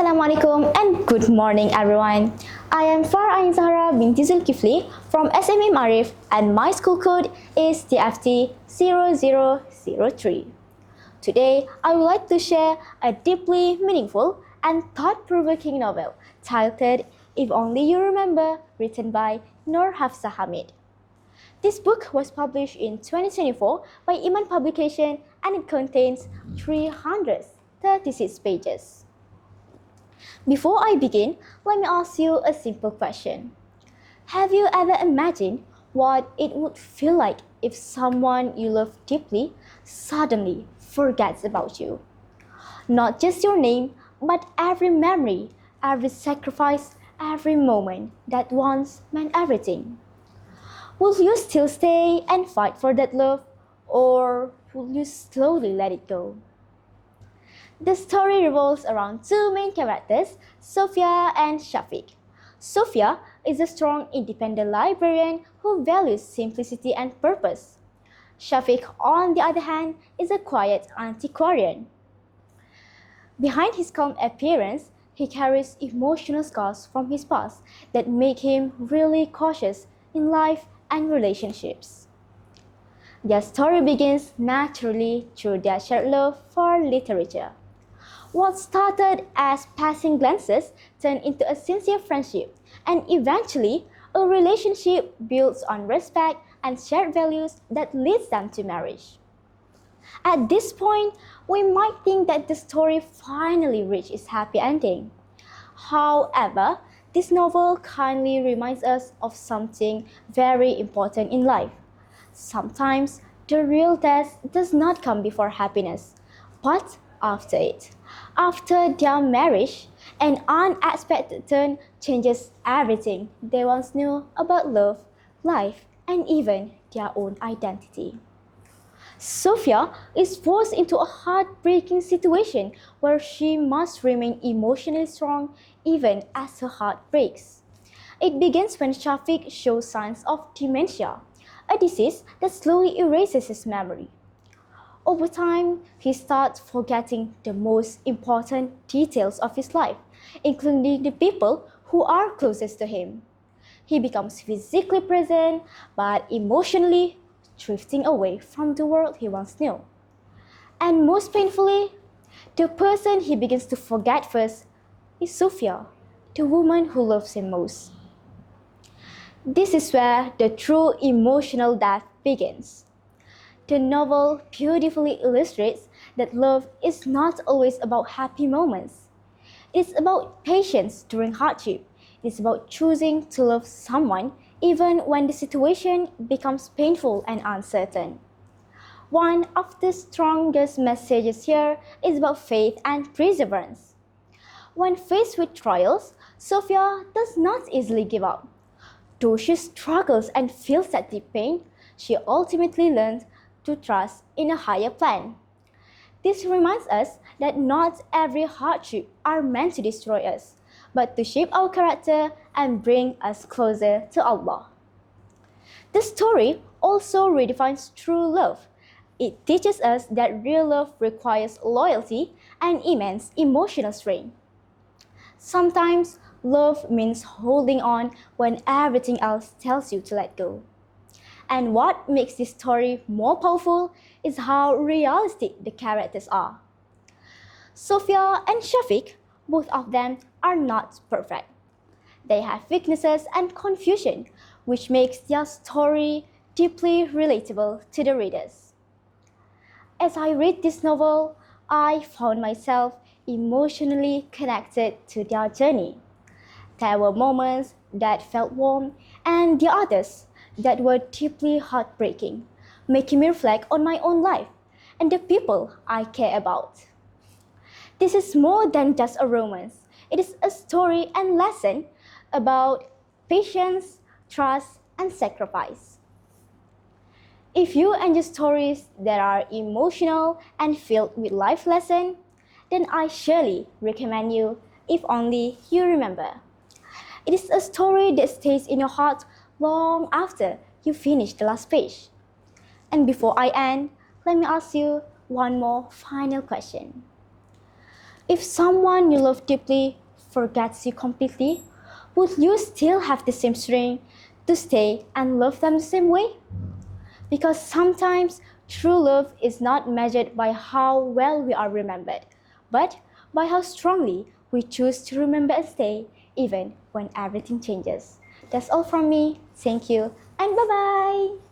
Assalamualaikum and good morning everyone. I am Farah Zahra binti Zulkifli from SMA Maarif and my school code is TFT 0003. Today, I would like to share a deeply meaningful and thought-provoking novel titled If Only You Remember, written by Nur Hafsa Hamid. This book was published in 2024 by Iman Publication and it contains 336 pages. Before I begin, let me ask you a simple question. Have you ever imagined what it would feel like if someone you love deeply suddenly forgets about you? Not just your name, but every memory, every sacrifice, every moment that once meant everything. Will you still stay and fight for that love, or will you slowly let it go? The story revolves around two main characters, Sophia and Shafiq. Sophia is a strong, independent librarian who values simplicity and purpose. Shafiq, on the other hand, is a quiet antiquarian. Behind his calm appearance, he carries emotional scars from his past that make him really cautious in life and relationships. Their story begins naturally through their shared love for literature. What started as passing glances turned into a sincere friendship, and eventually, a relationship built on respect and shared values that leads them to marriage. At this point, we might think that the story finally reached its happy ending. However, this novel kindly reminds us of something very important in life. Sometimes, the real test does not come before happiness, but after it. After their marriage, an unexpected turn changes everything they once knew about love, life, and even their own identity. Sophia is forced into a heartbreaking situation where she must remain emotionally strong even as her heart breaks. It begins when Shafiq shows signs of dementia, a disease that slowly erases his memory. Over time, he starts forgetting the most important details of his life, including the people who are closest to him. He becomes physically present, but emotionally drifting away from the world he once knew. And most painfully, the person he begins to forget first is Sophia, the woman who loves him most. This is where the true emotional depth begins. The novel beautifully illustrates that love is not always about happy moments. It's about patience during hardship. It's about choosing to love someone even when the situation becomes painful and uncertain. One of the strongest messages here is about faith and perseverance. When faced with trials, Sophia does not easily give up. Though she struggles and feels that deep pain, she ultimately learns to trust in a higher plan. This reminds us that not every hardship are meant to destroy us, but to shape our character and bring us closer to Allah. The story also redefines true love. It teaches us that real love requires loyalty and immense emotional strength. Sometimes, love means holding on when everything else tells you to let go. And what makes this story more powerful is how realistic the characters are. Sophia and Shafiq, both of them, are not perfect. They have weaknesses and confusion, which makes their story deeply relatable to the readers. As I read this novel, I found myself emotionally connected to their journey. There were moments that felt warm, and the others that were deeply heartbreaking, making me reflect on my own life and the people I care about. This is more than just a romance. It is a story and lesson about patience, trust, and sacrifice. If you enjoy stories that are emotional and filled with life lessons, then I surely recommend you If Only You Remember. It is a story that stays in your heart long after you finish the last page. And before I end, let me ask you one more final question. If someone you love deeply forgets you completely, would you still have the same strength to stay and love them the same way? Because sometimes true love is not measured by how well we are remembered, but by how strongly we choose to remember and stay even when everything changes. That's all from me. Thank you and bye-bye.